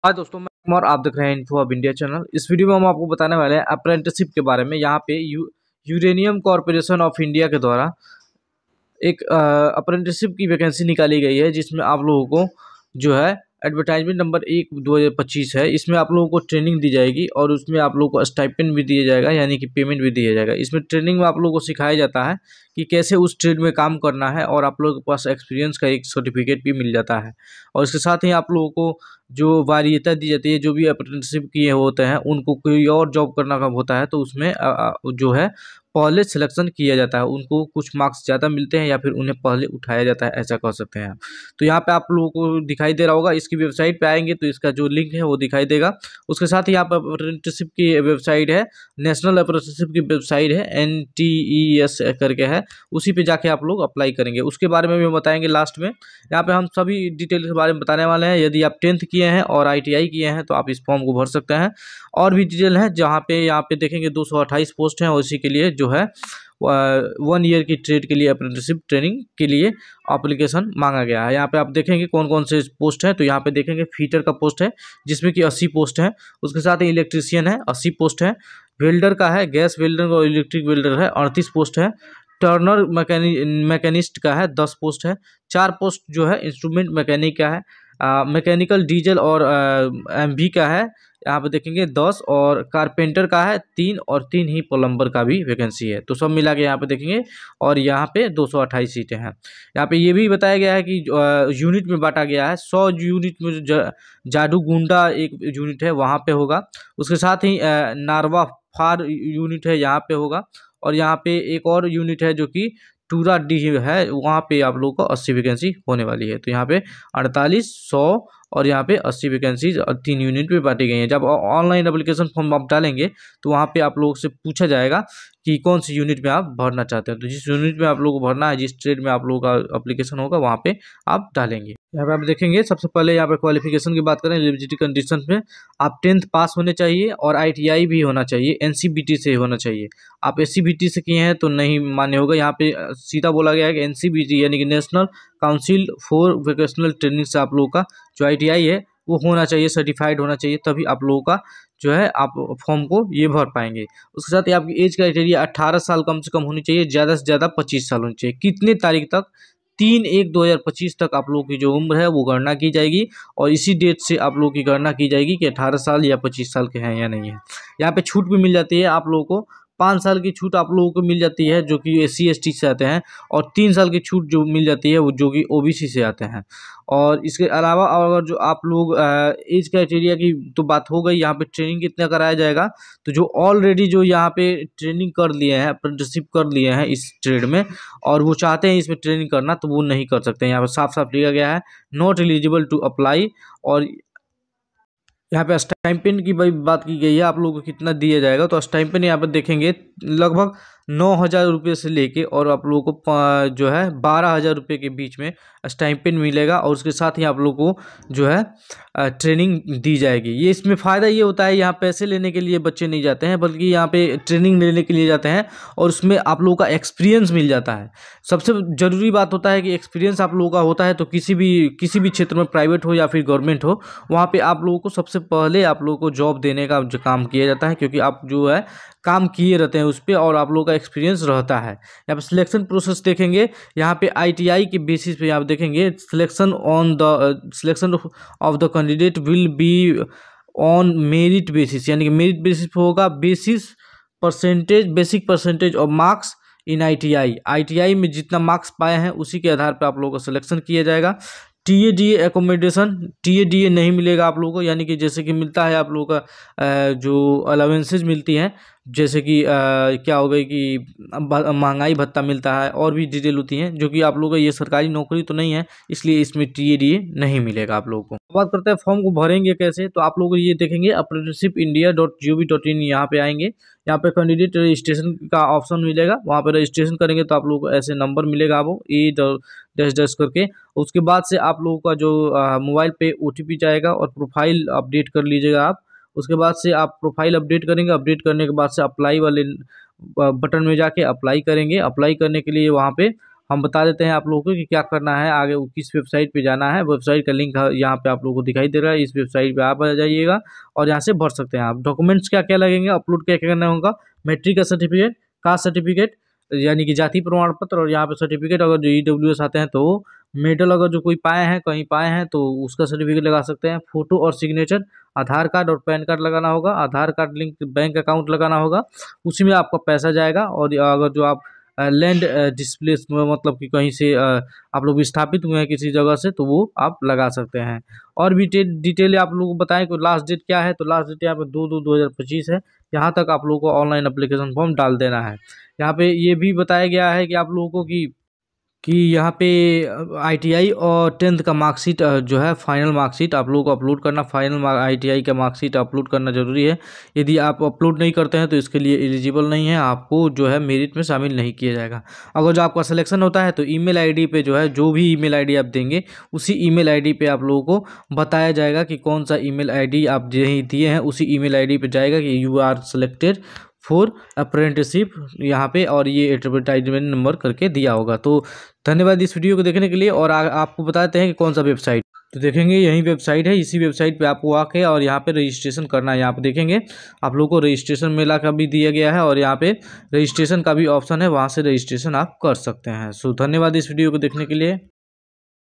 हाँ दोस्तों, मैं कुमार, आप देख रहे हैं इन्फो ऑफ इंडिया चैनल। इस वीडियो में हम आपको बताने वाले हैं अप्रेंटिसशिप के बारे में। यहाँ पे यूरेनियम कॉरपोरेशन ऑफ इंडिया के द्वारा एक अप्रेंटिसशिप की वैकेंसी निकाली गई है, जिसमें आप लोगों को जो है एडवर्टाइजमेंट नंबर 1/2025 है। इसमें आप लोगों को ट्रेनिंग दी जाएगी और उसमें आप लोगों को स्टाइपेंड भी दिया जाएगा, यानी कि पेमेंट भी दिया जाएगा। इसमें ट्रेनिंग में आप लोगों को सिखाया जाता है कि कैसे उस ट्रेड में काम करना है, और आप लोगों के पास एक्सपीरियंस का एक सर्टिफिकेट भी मिल जाता है। और इसके साथ ही आप लोगों को जो वरीयता दी जाती है, जो भी अप्रेंटिसशिप किए होते हैं उनको कोई और जॉब करना का होता है, तो उसमें जो है पहले सिलेक्शन किया जाता है। उनको कुछ मार्क्स ज़्यादा मिलते हैं या फिर उन्हें पहले उठाया जाता है, ऐसा कह सकते हैं आप। तो यहाँ पे आप लोगों को दिखाई दे रहा होगा, इसकी वेबसाइट पे आएंगे तो इसका जो लिंक है वो दिखाई देगा। उसके साथ ही यहाँ पर अप्रेंटिसशिप की वेबसाइट है, नेशनल अप्रेंटिसशिप की वेबसाइट है, NTES करके है। उसी पे जाके आप लोग अप्लाई करेंगे। उसके बारे में भी हम बताएंगे लास्ट में। यहाँ पे हम सभी डिटेल के बारे में बताने वाले हैं। यदि आप 10th किए हैं और ITI किए हैं तो आप इस फॉर्म को भर सकते हैं। और भी डिटेल है जहाँ पे यहाँ पे देखेंगे 228 पोस्ट हैं, और इसी के लिए जो है 1 ईयर की ट्रेड के लिए अप्रेंटिसशिप ट्रेनिंग के लिए एप्लीकेशन मांगा गया है। यहाँ पे आप देखेंगे कौन कौन से पोस्ट हैं। तो यहाँ पे देखेंगे फीटर का पोस्ट है, जिसमें कि 80 पोस्ट हैं। उसके साथ ही इलेक्ट्रीशियन है, 80 पोस्ट है। वेल्डर का है, गैस वेल्डर और इलेक्ट्रिक वेल्डर है, 38 पोस्ट है। टर्नर मैकेनिस्ट का है, 10 पोस्ट है। 4 पोस्ट जो है इंस्ट्रूमेंट मैकेनिक का है। मैकेनिकल डीजल और MV का है, यहाँ पे देखेंगे 10। और कारपेंटर का है 3, और 3 ही प्लम्बर का भी वैकेंसी है। तो सब मिला के यहाँ पे देखेंगे, और यहाँ पे 228 सीटें हैं। यहाँ पे ये भी बताया गया है कि यूनिट में बांटा गया है। 100 यूनिट में जादूगुंडा एक यूनिट है, वहाँ पे होगा। उसके साथ ही नारवा फार यूनिट है, यहाँ पे होगा। और यहाँ पे एक और यूनिट है जो कि टूरा डी है, वहाँ पे आप लोगों को 80 वैकेंसी होने वाली है। तो यहाँ पे 48, 100 और यहाँ पे 80 वैकेंसीज 3 यूनिट में बांटी गई हैं। जब ऑनलाइन एप्लीकेशन फॉर्म आप डालेंगे तो वहाँ पे आप लोगों से पूछा जाएगा कि कौन सी यूनिट में आप भरना चाहते हैं। तो जिस यूनिट में आप लोगों को भरना है, जिस ट्रेड में आप लोगों का एप्लीकेशन होगा, वहाँ पे आप डालेंगे। यहाँ पे आप देखेंगे सबसे पहले यहाँ पे क्वालिफिकेशन की बात करें, एलिजिबिलिटी कंडीशन में आप 10th पास होने चाहिए और ITI भी होना चाहिए, NCBT से होना चाहिए। आप SCBT से किए हैं तो नहीं मान्य होगा। यहाँ पे सीधा बोला गया है कि NCBT यानी कि national council for vocational training से आप लोगों का जो ITI है वो होना चाहिए, सर्टिफाइड होना चाहिए, तभी आप लोगों का जो है आप फॉर्म को ये भर पाएंगे। उसके साथ ही आपकी एज क्राइटेरिया 18 साल कम से कम होनी चाहिए, ज़्यादा से ज़्यादा 25 साल होनी चाहिए। कितने तारीख तक? 3/1/2025 तक आप लोगों की जो उम्र है वो गणना की जाएगी, और इसी डेट से आप लोगों की गणना की जाएगी कि 18 साल या 25 साल के हैं या नहीं है। यहाँ पे छूट भी मिल जाती है आप लोगों को। 5 साल की छूट आप लोगों को मिल जाती है जो कि SC ST से आते हैं, और 3 साल की छूट जो मिल जाती है वो जो कि OBC से आते हैं। और इसके अलावा अगर जो आप लोग एज क्राइटेरिया की तो बात हो गई, यहाँ पे ट्रेनिंग कितना कराया जाएगा। तो जो ऑलरेडी जो यहाँ पे ट्रेनिंग कर लिए हैं, अप्रेंटिसशिप कर लिए हैं इस ट्रेड में, और वो चाहते हैं इसमें ट्रेनिंग करना, तो वो नहीं कर सकते। यहाँ पे साफ साफ लिखा गया है, नॉट एलिजिबल टू अप्लाई। और यहाँ पे स्टाइपेंड की भाई बात की गई है, आप लोगों को कितना दिया जाएगा। तो स्टाइपेंड यहाँ पर देखेंगे लगभग 9,000 रुपये से लेके, और आप लोगों को जो है 12,000 रुपये के बीच में स्टाइपेंड मिलेगा। और उसके साथ ही आप लोगों को जो है ट्रेनिंग दी जाएगी। ये इसमें फ़ायदा ये होता है, यहाँ पैसे लेने के लिए बच्चे नहीं जाते हैं, बल्कि यहाँ पे ट्रेनिंग लेने के लिए जाते हैं, और उसमें आप लोगों का एक्सपीरियंस मिल जाता है। सबसे ज़रूरी बात होता है कि एक्सपीरियंस आप लोगों का होता है, तो किसी भी क्षेत्र में, प्राइवेट हो या फिर गवर्नमेंट हो, वहाँ पे आप लोगों को सबसे पहले आप लोगों को जॉब देने का जो काम किया जाता है, क्योंकि आप जो है काम किए रहते हैं उस पर, और आप लोगों का एक्सपीरियंस रहता है। यहाँ पे सिलेक्शन प्रोसेस देखेंगे, यहाँ पे ITI के बेसिस पे आप देखेंगे selection of the candidate will be on merit basis, यानी कि मेरिट बेसिस पे होगा। Basic percentage of marks in ITI में जितना मार्क्स पाए हैं उसी के आधार पर आप लोगों का सिलेक्शन किया जाएगा। TADA एकोमोडेशन, TADA नहीं मिलेगा आप लोगों को, यानी कि जैसे कि मिलता है आप लोगों का जो अलावेंसेज मिलती हैं, जैसे कि क्या हो गई कि महंगाई भत्ता मिलता है, और भी डिटेल होती हैं, जो कि आप लोगों का ये सरकारी नौकरी तो नहीं है, इसलिए इसमें TADA नहीं मिलेगा आप लोगों को। बात करते हैं फॉर्म को भरेंगे कैसे। तो आप लोग ये देखेंगे apprenticeshipiindia.gov.in, यहाँ पे आएंगे। यहाँ पे कैंडिडेट रजिस्ट्रेशन का ऑप्शन मिलेगा, वहाँ पे रजिस्ट्रेशन करेंगे तो आप लोगों को ऐसे नंबर मिलेगा, वो A-डैश करके। उसके बाद से आप लोगों का जो मोबाइल पे OTP जाएगा, और प्रोफाइल अपडेट कर लीजिएगा आप। उसके बाद से आप प्रोफाइल अपडेट करेंगे, अपडेट करने के बाद से अप्लाई वाले बटन में जाके अप्लाई करेंगे। अप्लाई करने के लिए वहाँ पे हम बता देते हैं आप लोगों को कि क्या करना है, आगे किस वेबसाइट पे जाना है। वेबसाइट का लिंक यहाँ पे आप लोगों को दिखाई दे रहा है, इस वेबसाइट पे आप आ जाइएगा और यहाँ से भर सकते हैं आप। डॉक्यूमेंट्स क्या क्या लगेंगे, अपलोड क्या क्या करना होगा, मैट्रिक का सर्टिफिकेट, कास्ट सर्टिफिकेट यानी कि जाति प्रमाण पत्र, और यहाँ पे सर्टिफिकेट अगर जो EWS आते हैं तो मेडल अगर जो कोई पाए हैं, कहीं पाए हैं तो उसका सर्टिफिकेट लगा सकते हैं। फोटो और सिग्नेचर, आधार कार्ड और पैन कार्ड लगाना होगा, आधार कार्ड लिंक बैंक अकाउंट लगाना होगा, उसी में आपका पैसा जाएगा। और अगर जो आप लैंड डिस्प्लेस मतलब कि कहीं से आप लोग विस्थापित हुए हैं किसी जगह से, तो वो आप लगा सकते हैं। और भी डिटेल आप लोगों को बताएं कि लास्ट डेट क्या है, तो लास्ट डेट यहाँ पे 2/2/2025 है। यहाँ तक आप लोगों को ऑनलाइन एप्लीकेशन फॉर्म डाल देना है। यहाँ पे ये भी बताया गया है कि आप लोगों को कि यहाँ पे ITI और 10th का मार्कशीट जो है फाइनल मार्कशीट आप लोगों को अपलोड करना, फाइनल ITI का मार्कशीट अपलोड करना ज़रूरी है। यदि आप अपलोड नहीं करते हैं तो इसके लिए एलिजिबल नहीं है, आपको जो है मेरिट में शामिल नहीं किया जाएगा। अगर जो आपका सिलेक्शन होता है तो ईमेल ID पे जो है, जो भी ईमेल ID आप देंगे उसी ईमेल ID पे आप लोगों को बताया जाएगा कि कौन सा ईमेल ID आप दिए हैं, उसी ईमेल ID पे जाएगा कि you are selected for apprenticeship यहाँ पे, और ये एडवर्टाइजमेंट नंबर करके दिया होगा। तो धन्यवाद इस वीडियो को देखने के लिए। और आपको बताते हैं कि कौन सा वेबसाइट, तो देखेंगे यही वेबसाइट है, इसी वेबसाइट पे आपको आके और यहाँ पे रजिस्ट्रेशन करना है। यहाँ पे देखेंगे आप लोगों को रजिस्ट्रेशन मेला का भी दिया गया है और यहाँ पे रजिस्ट्रेशन का भी ऑप्शन है, वहाँ से रजिस्ट्रेशन आप कर सकते हैं। सो धन्यवाद इस वीडियो को देखने के लिए।